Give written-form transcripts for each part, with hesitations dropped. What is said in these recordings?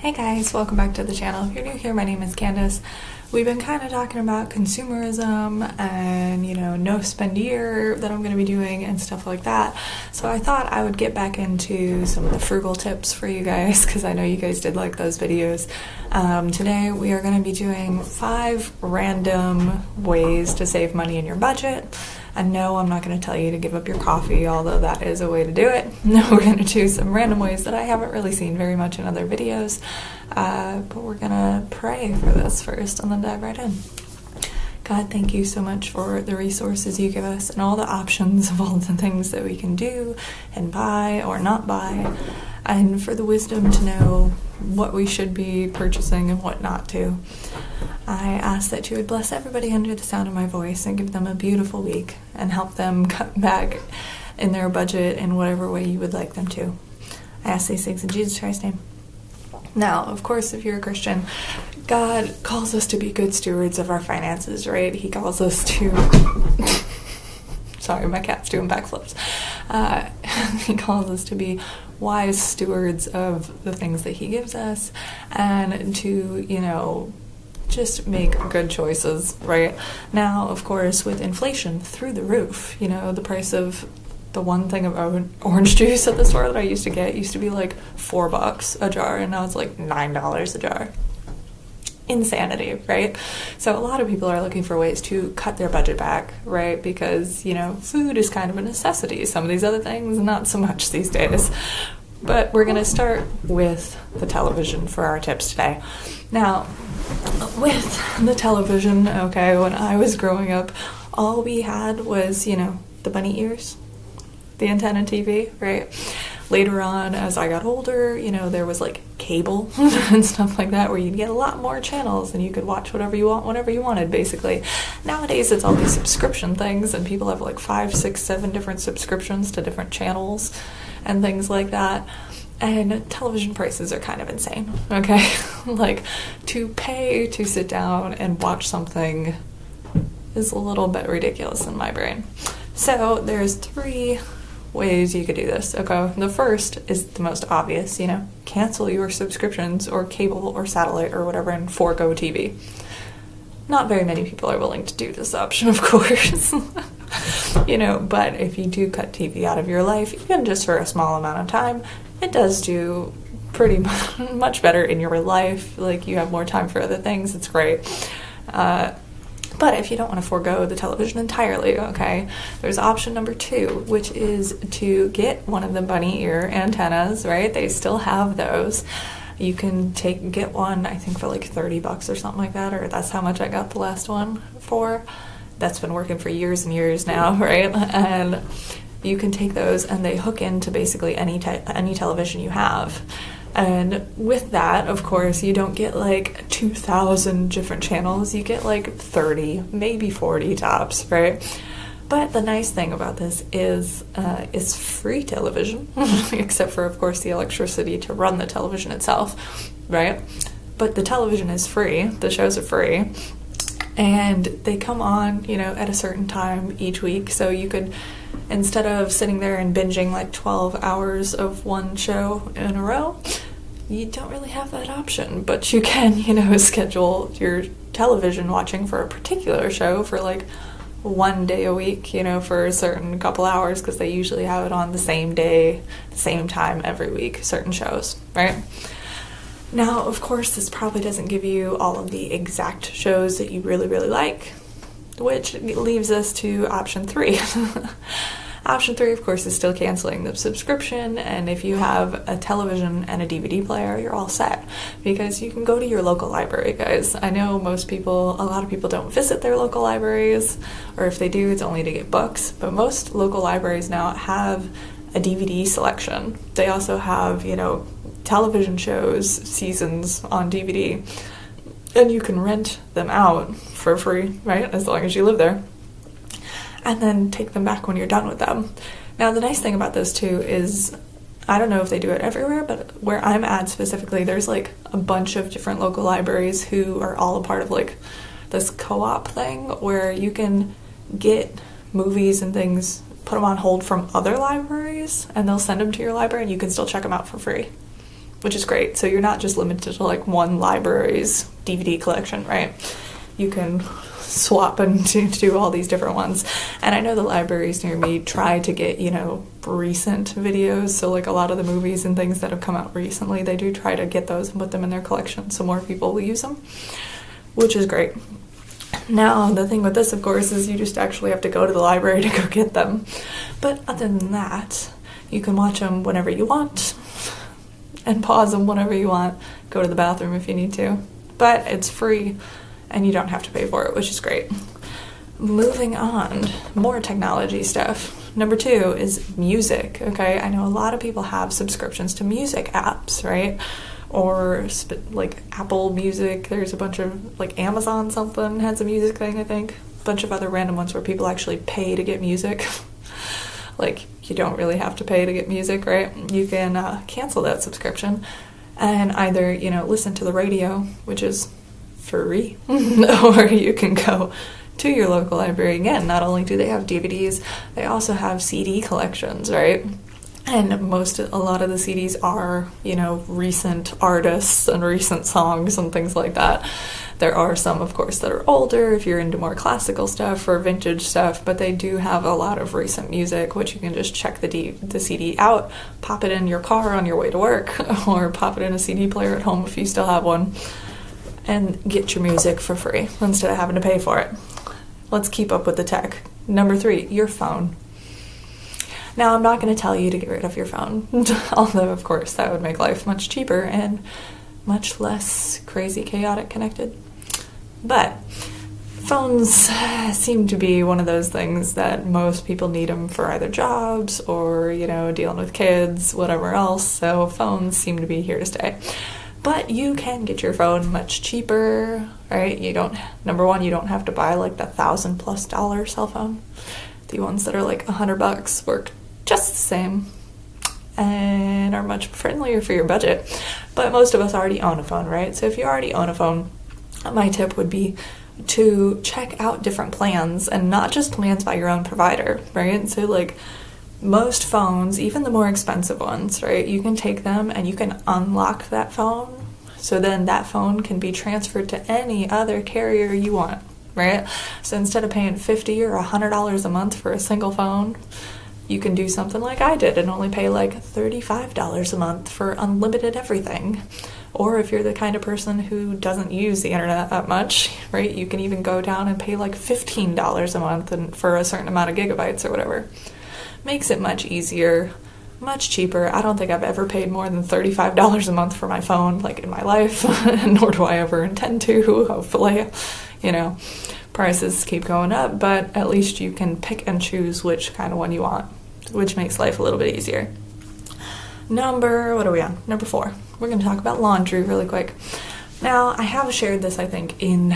Hey guys, welcome back to the channel. If you're new here, my name is Candice. We've been kind of talking about consumerism and, no spend year that I'm going to be doing and stuff like that. So I thought I would get back into some of the frugal tips for you guys because I know you guys did like those videos. Today we are going to be doing 5 random ways to save money in your budget. And no, I'm not going to tell you to give up your coffee, although that is a way to do it. No, we're going to do some random ways that I haven't really seen very much in other videos. But we're going to pray for this first and then dive right in. God, thank you so much for the resources you give us and all the options of all the things that we can do and buy or not buy, and for the wisdom to know what we should be purchasing and what not to. I ask that you would bless everybody under the sound of my voice and give them a beautiful week and help them cut back in their budget in whatever way you would like them to. I ask these things in Jesus Christ's name. Now, of course, if you're a Christian, God calls us to be good stewards of our finances, right? He calls us to... Sorry, my cat's doing backflips. He calls us to be wise stewards of the things that he gives us and to, just make good choices, right? Now, of course, with inflation through the roof, the price of the one thing of orange juice at the store that I used to get used to be like $4 a jar, and now it's like $9 a jar. Insanity, right? So a lot of people are looking for ways to cut their budget back, right? Because, food is kind of a necessity. Some of these other things, not so much these days. But we're going to start with the television for our tips today. Now, with the television, okay, when I was growing up, all we had was, the bunny ears, the antenna TV, right? Later on, as I got older, there was like cable and stuff like that where you'd get a lot more channels and you could watch whatever you want, whenever you wanted, basically. Nowadays, it's all these subscription things and people have like 5, 6, 7 different subscriptions to different channels and things like that. And television prices are kind of insane, okay? Like, to pay to sit down and watch something is a little bit ridiculous in my brain. So there's 3 ways you could do this, okay? The first is the most obvious, cancel your subscriptions or cable or satellite or whatever and forego TV. Not very many people are willing to do this option, of course. But if you do cut TV out of your life, even just for a small amount of time, it does do pretty much better in your life. Like, you have more time for other things. It's great. But if you don't want to forego the television entirely, okay, there's option number 2, which is to get one of the bunny ear antennas, right? They still have those. You can get one, I think, for like $30 or something like that, or that's how much I got the last one for. That's been working for years and years now, right? And you can take those and they hook into basically any television you have. And with that, of course, you don't get like 2,000 different channels. You get like 30, maybe 40 tops, right? But the nice thing about this is it's free television, except for, of course, the electricity to run the television itself, right? But the television is free. The shows are free. And they come on, at a certain time each week. So you could, instead of sitting there and binging like 12 hours of one show in a row, you don't really have that option. But you can, schedule your television watching for a particular show for like one day a week, for a certain couple hours, because they usually have it on the same day, the same time every week, certain shows, right? Now, of course, this probably doesn't give you all of the exact shows that you really, really like, which leaves us to option 3. Option 3, of course, is still canceling the subscription, and if you have a television and a DVD player, you're all set, because you can go to your local library, guys. I know a lot of people don't visit their local libraries, or if they do, it's only to get books, but most local libraries now have a DVD selection. They also have, television shows, seasons on DVD, and you can rent them out for free, right, as long as you live there, and then take them back when you're done with them. Now, the nice thing about this too is, I don't know if they do it everywhere, but where I'm at specifically, there's like a bunch of different local libraries who are all a part of like this co-op thing where you can get movies and things, put them on hold from other libraries, and they'll send them to your library and you can still check them out for free. which is great. So you're not just limited to like one library's DVD collection, right? You can swap and do all these different ones. And I know the libraries near me try to get, you know, recent videos. So like a lot of the movies and things that have come out recently, they do try to get those and put them in their collection so more people will use them, which is great. Now, the thing with this, of course, is you just actually have to go to the library to go get them. But other than that, you can watch them whenever you want and pause them whenever you want. Go to the bathroom if you need to. But it's free and you don't have to pay for it, which is great. Moving on, more technology stuff. Number 2 is music, okay? I know a lot of people have subscriptions to music apps, right? Or like Apple Music, there's a bunch of, like Amazon something has a music thing, I think. A bunch of other random ones where people actually pay to get music. Like, you don't really have to pay to get music, right? You can cancel that subscription and either, you know, listen to the radio, which is free, or you can go to your local library. Again, not only do they have DVDs, they also have CD collections, right? And a lot of the CDs are, you know, recent artists and recent songs and things like that. There are some, of course, that are older if you're into more classical stuff or vintage stuff, but they do have a lot of recent music, which you can just check the CD out, pop it in your car on your way to work, or pop it in a CD player at home if you still have one, and get your music for free instead of having to pay for it. Let's keep up with the tech. Number 3, your phone. Now, I'm not going to tell you to get rid of your phone, although, of course, that would make life much cheaper and much less crazy, chaotic connected. But phones seem to be one of those things that most people need them for either jobs or, you know, dealing with kids, whatever else, so phones seem to be here to stay. But you can get your phone much cheaper, right? Number 1, you don't have to buy like the $1,000+ cell phone. The ones that are like $100 work just the same and are much friendlier for your budget. But most of us already own a phone, right? So if you already own a phone, my tip would be to check out different plans and not just plans by your own provider, right? So like most phones, even the more expensive ones, right? You can take them and you can unlock that phone. So then that phone can be transferred to any other carrier you want, right? So instead of paying $50 or $100 a month for a single phone, you can do something like I did and only pay like $35 a month for unlimited everything. Or if you're the kind of person who doesn't use the internet that much, right, you can even go down and pay like $15 a month for a certain amount of gigabytes or whatever. Makes it much easier, much cheaper. I don't think I've ever paid more than $35 a month for my phone, like in my life, nor do I ever intend to, hopefully. You know, prices keep going up, but at least you can pick and choose which kind of one you want, which makes life a little bit easier. What are we on? Number 4. We're going to talk about laundry really quick. Now, I have shared this, I think, in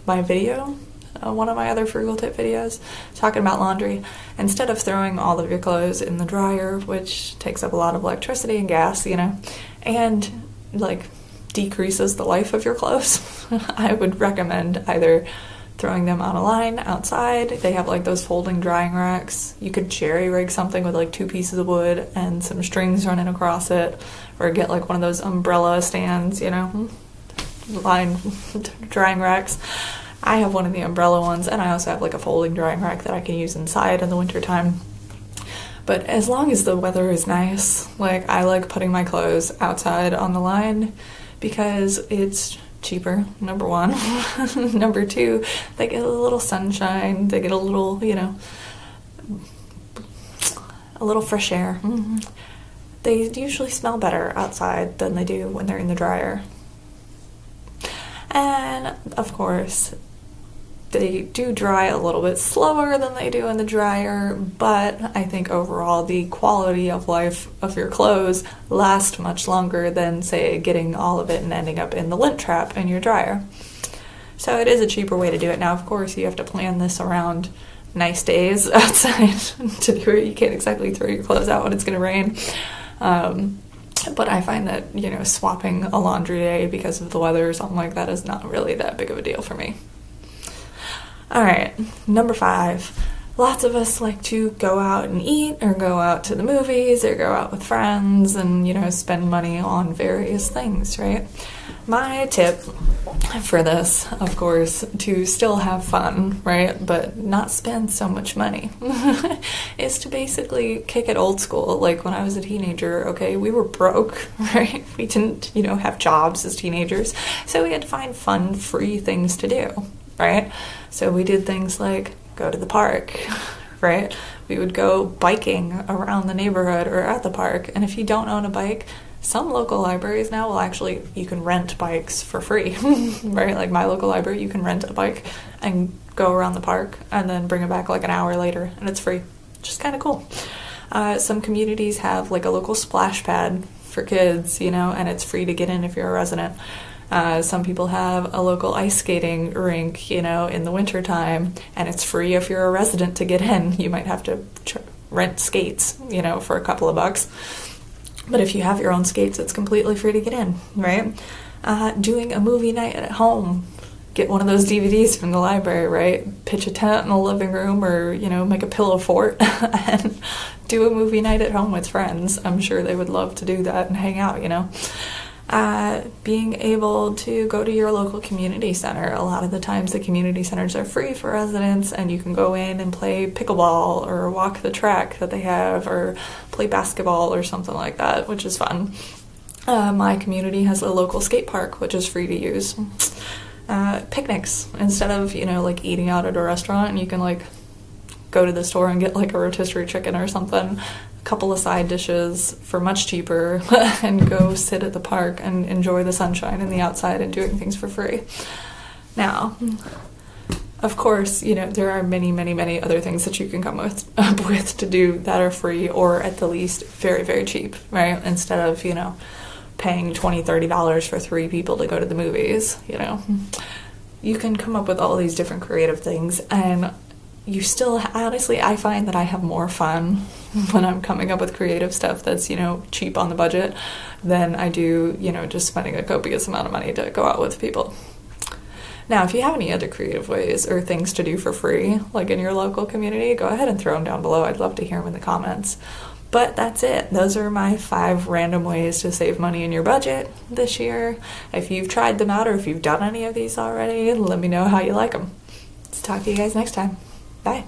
my video, one of my other frugal tip videos, talking about laundry. Instead of throwing all of your clothes in the dryer, which takes up a lot of electricity and gas, you know, and like decreases the life of your clothes, I would recommend either throwing them on a line outside. They have like those folding drying racks. You could jerry rig something with like 2 pieces of wood and some strings running across it, or get like one of those umbrella stands, you know, line drying racks. I have one of the umbrella ones, and I also have like a folding drying rack that I can use inside in the wintertime. But as long as the weather is nice, like I like putting my clothes outside on the line because it's cheaper, number 1. Number 2, they get a little sunshine, they get a little, you know, a little fresh air. They usually smell better outside than they do when they're in the dryer. And of course, they do dry a little bit slower than they do in the dryer, but I think overall the quality of life of your clothes lasts much longer than, say, getting all of it and ending up in the lint trap in your dryer. So it is a cheaper way to do it. Now, of course, you have to plan this around nice days outside to do it. You can't exactly throw your clothes out when it's going to rain. But I find that, you know, swapping a laundry day because of the weather or something like that is not really that big of a deal for me. All right, number 5, lots of us like to go out and eat, or go out to the movies, or go out with friends and, you know, spend money on various things, right? My tip for this, of course, to still have fun, right, but not spend so much money, is to basically kick it old school. Like when I was a teenager, okay, we were broke, right? We didn't, you know, have jobs as teenagers, so we had to find fun, free things to do, right? So we did things like go to the park, right? We would go biking around the neighborhood or at the park, and if you don't own a bike, some local libraries now will actually, you can rent bikes for free, right? Like my local library, you can rent a bike and go around the park and then bring it back like an hour later, and it's free. Just kind of cool. Some communities have like a local splash pad for kids, you know, and it's free to get in if you're a resident. Some people have a local ice skating rink, you know, in the wintertime, and it's free if you're a resident to get in. You might have to rent skates, you know, for a couple of bucks. But if you have your own skates, it's completely free to get in, right? Doing a movie night at home. Get one of those DVDs from the library, right? Pitch a tent in the living room, or, you know, make a pillow fort and do a movie night at home with friends. I'm sure they would love to do that and hang out, you know? Being able to go to your local community center. A lot of the times the community centers are free for residents, and you can go in and play pickleball or walk the track that they have, or play basketball or something like that, which is fun. My community has a local skate park, which is free to use. Picnics. Instead of, you know, like eating out at a restaurant, you can like go to the store and get like a rotisserie chicken or something, couple of side dishes for much cheaper, and go sit at the park and enjoy the sunshine and the outside and doing things for free. Now, of course, you know, there are many, many, many other things that you can come up with to do that are free, or at the least very, very cheap, right? Instead of, you know, paying $20, $30 for 3 people to go to the movies, you know. You can come up with all these different creative things, and you still, honestly, I find that I have more fun when I'm coming up with creative stuff that's, you know, cheap on the budget than I do, you know, just spending a copious amount of money to go out with people. Now, if you have any other creative ways or things to do for free, like in your local community, go ahead and throw them down below. I'd love to hear them in the comments. But that's it. Those are my 5 random ways to save money in your budget this year. If you've tried them out, or if you've done any of these already, let me know how you like them. Let's talk to you guys next time. Bye.